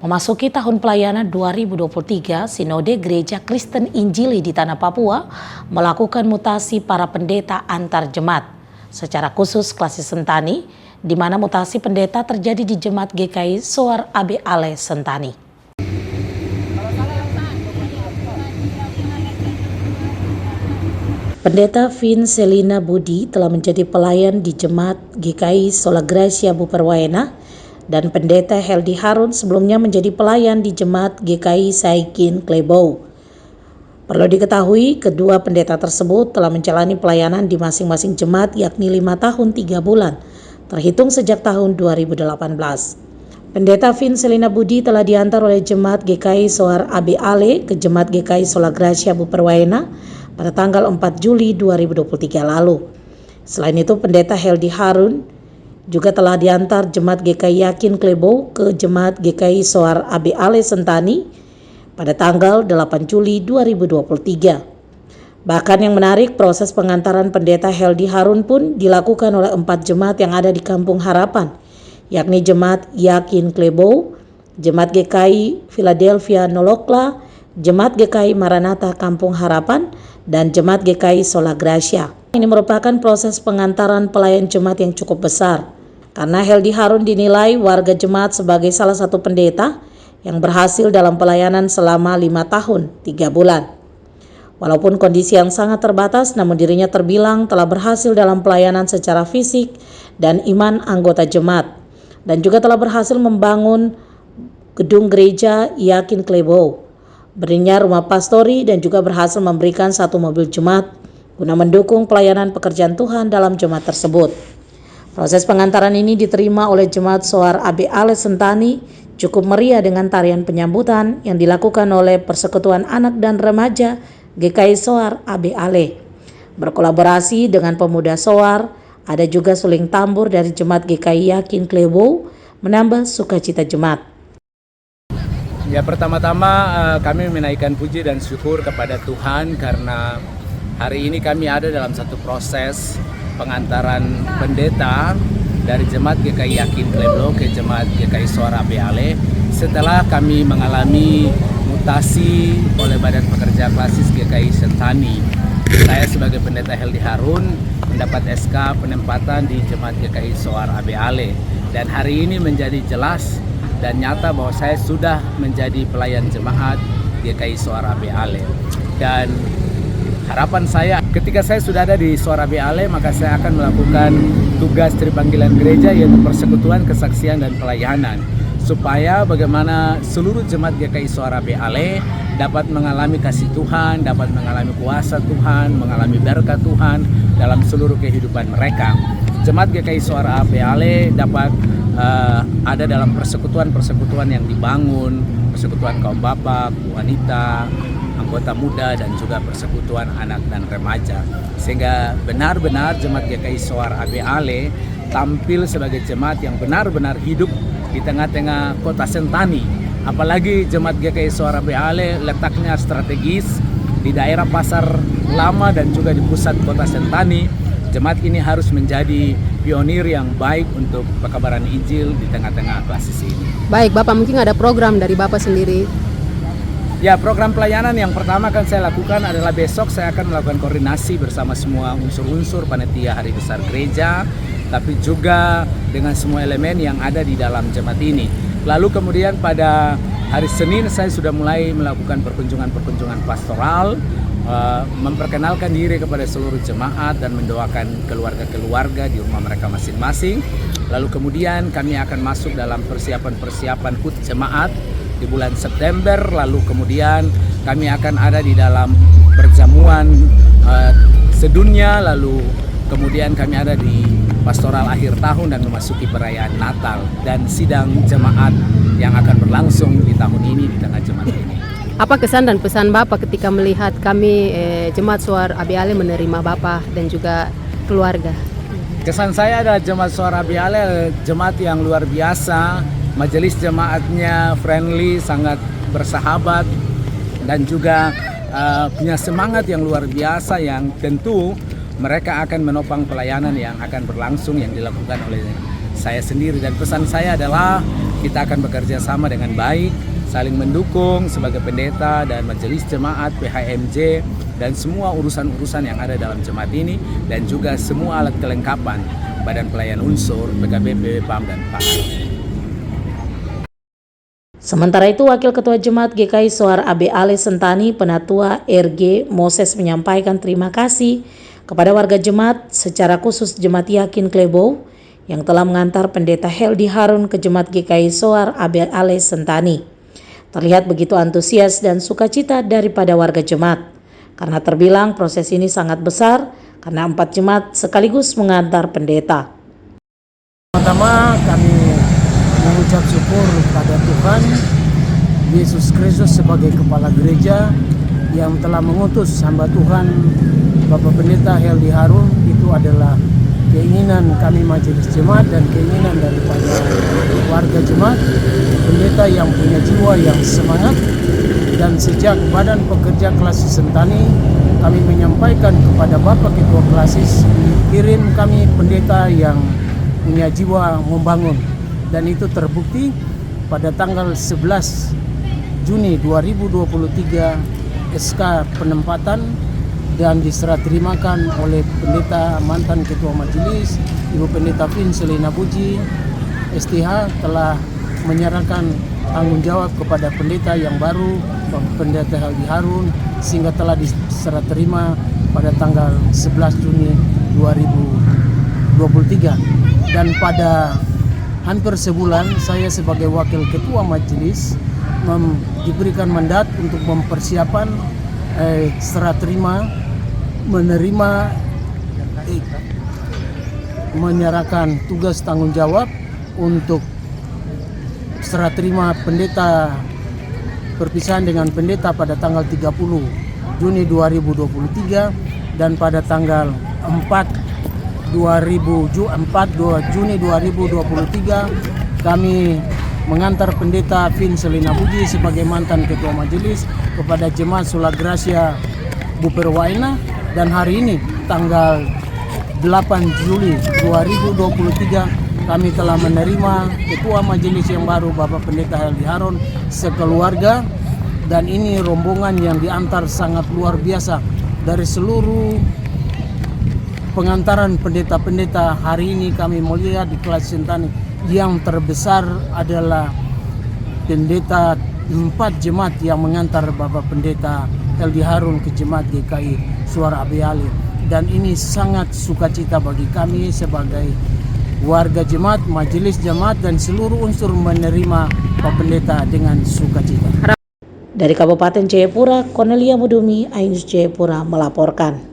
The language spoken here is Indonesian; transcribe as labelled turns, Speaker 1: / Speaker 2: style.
Speaker 1: Memasuki tahun pelayanan 2023, Sinode Gereja Kristen Injili di Tanah Papua melakukan mutasi para pendeta antar jemaat, secara khusus Klasik Sentani, di mana mutasi pendeta terjadi di Jemaat GKI Soar AB Ale Sentani. Pendeta Vin Selina Budi telah menjadi pelayan di Jemaat GKI Sola Gracia Buperwaena, dan Pendeta Heldi Harun sebelumnya menjadi pelayan di Jemaat GKI Saikin Klebou. Perlu diketahui, kedua pendeta tersebut telah menjalani pelayanan di masing-masing jemaat yakni 5 tahun 3 bulan, terhitung sejak tahun 2018. Pendeta Vin Selina Budi telah diantar oleh Jemaat GKI Soar AB Ale ke Jemaat GKI Sola Gracia Buperwaena pada tanggal 4 Juli 2023 lalu. Selain itu, Pendeta Heldi Harun juga telah diantar Jemaat GKI Yakin Klebou ke Jemaat GKI Soar AB Ale Sentani pada tanggal 8 Juli 2023. Bahkan yang menarik, proses pengantaran Pendeta Heldi Harun pun dilakukan oleh 4 jemaat yang ada di Kampung Harapan, yakni Jemaat Yakin Klebou, Jemaat GKI Philadelphia Nolokla, Jemaat GKI Maranatha Kampung Harapan, dan Jemaat GKI Sola Gracia. Ini merupakan proses pengantaran pelayan jemaat yang cukup besar, karena Heldi Harun dinilai warga jemaat sebagai salah satu pendeta yang berhasil dalam pelayanan selama 5 tahun 3 bulan. Walaupun kondisi yang sangat terbatas, namun dirinya terbilang telah berhasil dalam pelayanan secara fisik dan iman anggota jemaat, dan juga telah berhasil membangun gedung gereja Yakin Klebou, berinya rumah pastori, dan juga berhasil memberikan 1 mobil jemaat guna mendukung pelayanan pekerjaan Tuhan dalam jemaat tersebut. Proses pengantaran ini diterima oleh Jemaat Soar AB Ale Sentani cukup meriah dengan tarian penyambutan yang dilakukan oleh Persekutuan Anak dan Remaja GKI Soar AB Ale. Berkolaborasi dengan pemuda Soar, ada juga suling tambur dari Jemaat GKI Yakin Klebou menambah sukacita jemaat.
Speaker 2: Ya, pertama-tama kami menaikkan puji dan syukur kepada Tuhan karena hari ini kami ada dalam satu proses pengantaran pendeta dari Jemaat GKI Yakin Klebou ke Jemaat GKI Soar AB Ale setelah kami mengalami mutasi oleh Badan Pekerja Klasik GKI Sentani. Saya sebagai pendeta Heldi Harun mendapat SK penempatan di Jemaat GKI Soar AB Ale, dan hari ini menjadi jelas dan nyata bahwa saya sudah menjadi pelayan jemaat GKI Soar AB Ale. Dan harapan saya ketika saya sudah ada di Soar AB Ale, maka saya akan melakukan tugas dari panggilan gereja, yaitu persekutuan, kesaksian, dan pelayanan, supaya bagaimana seluruh jemaat GKI Soar AB Ale dapat mengalami kasih Tuhan, dapat mengalami kuasa Tuhan, mengalami berkat Tuhan dalam seluruh kehidupan mereka. Jemaat GKI Soar AB Ale dapat ada dalam persekutuan-persekutuan yang dibangun, persekutuan kaum bapak, wanita, anggota muda, dan juga persekutuan anak dan remaja, sehingga benar-benar Jemaat GKI Soar AB Ale tampil sebagai jemaat yang benar-benar hidup di tengah-tengah kota Sentani. Apalagi Jemaat GKI Soar AB Ale letaknya strategis di daerah Pasar Lama dan juga di pusat kota Sentani. Jemaat ini harus menjadi pionir yang baik untuk pekabaran Injil di tengah-tengah Klasik ini.
Speaker 3: Baik, Bapak, mungkin ada program dari Bapak sendiri?
Speaker 2: Ya, program pelayanan yang pertama akan saya lakukan adalah besok saya akan melakukan koordinasi bersama semua unsur-unsur panitia Hari Besar Gereja, tapi juga dengan semua elemen yang ada di dalam jemaat ini. Lalu kemudian pada hari Senin saya sudah mulai melakukan perkunjungan-perkunjungan pastoral, memperkenalkan diri kepada seluruh jemaat dan mendoakan keluarga-keluarga di rumah mereka masing-masing. Lalu kemudian kami akan masuk dalam persiapan-persiapan HUT jemaat di bulan September. Lalu kemudian kami akan ada di dalam perjamuan sedunia. Lalu kemudian kami ada di pastoral akhir tahun dan memasuki perayaan Natal dan sidang jemaat yang akan berlangsung di tahun ini di tengah jemaat ini.
Speaker 3: Apa kesan dan pesan Bapak ketika melihat kami Jemaat Soar AB Ale menerima Bapak dan juga keluarga?
Speaker 2: Kesan saya adalah Jemaat Soar AB Ale adalah jemaat yang luar biasa. Majelis jemaatnya friendly, sangat bersahabat, dan juga punya semangat yang luar biasa yang tentu mereka akan menopang pelayanan yang akan berlangsung yang dilakukan oleh saya sendiri. Dan pesan saya adalah kita akan bekerja sama dengan baik, saling mendukung sebagai pendeta dan majelis jemaat, PHMJ, dan semua urusan-urusan yang ada dalam jemaat ini, dan juga semua alat kelengkapan Badan Pelayan Unsur, PKBP, PAM, dan PAR.
Speaker 1: Sementara itu, Wakil Ketua Jemaat GKI Sohar AB Ale Sentani, Penatua RG Moses menyampaikan terima kasih kepada warga jemaat, secara khusus Jemaat Yakin Klebo yang telah mengantar Pendeta Heldi Harun ke Jemaat GKI Sohar AB Ale Sentani. Terlihat begitu antusias dan sukacita daripada warga jemaat, karena terbilang proses ini sangat besar karena 4 jemaat sekaligus mengantar pendeta.
Speaker 4: Pertama, kami mengucap syukur kepada Tuhan Yesus Kristus sebagai Kepala Gereja yang telah mengutus hamba Tuhan Bapak Pendeta Heldi Harun. Itu adalah keinginan kami majelis jemaat dan keinginan daripada warga jemaat, pendeta yang punya jiwa yang semangat. Dan sejak Badan Pekerja Klasis Sentani, kami menyampaikan kepada Bapak Ketua Klasis, kirim kami pendeta yang punya jiwa membangun. Dan itu terbukti pada tanggal 11 Juni 2023 SK penempatan dan diserah terimakan oleh pendeta mantan Ketua Majelis Ibu Pendeta Vin Selina Puji STH telah menyerahkan tanggung jawab kepada pendeta yang baru, Pendeta Heldi Harun, sehingga telah diserah terima pada tanggal 11 Juni 2023. Dan pada hampir sebulan saya sebagai wakil ketua majelis diberikan mandat untuk mempersiapkan serah terima, menyerahkan tugas tanggung jawab untuk serah terima pendeta perpisahan dengan pendeta pada tanggal 30 Juni 2023 dan pada tanggal 4 Juni 2023 kami mengantar pendeta Vin Selina Puji sebagai mantan ketua majelis kepada jemaat Sola Gracia Buperwaena, dan hari ini tanggal 8 Juli 2023 kami telah menerima ketua majelis yang baru Bapak Pendeta Heldi Harun sekeluarga, dan ini rombongan yang diantar sangat luar biasa dari seluruh pengantaran pendeta-pendeta. Hari ini kami melihat di kelas Sentani yang terbesar adalah pendeta 4 jemaat yang mengantar Bapak Pendeta Heldi Harun ke Jemaat GKI Sohar AB Ale, dan ini sangat sukacita bagi kami sebagai warga jemaat, majelis jemaat, dan seluruh unsur menerima Pak Pendeta dengan sukacita.
Speaker 1: Dari Kabupaten Jayapura, Cornelia Mudumi, Ainus Jayapura melaporkan.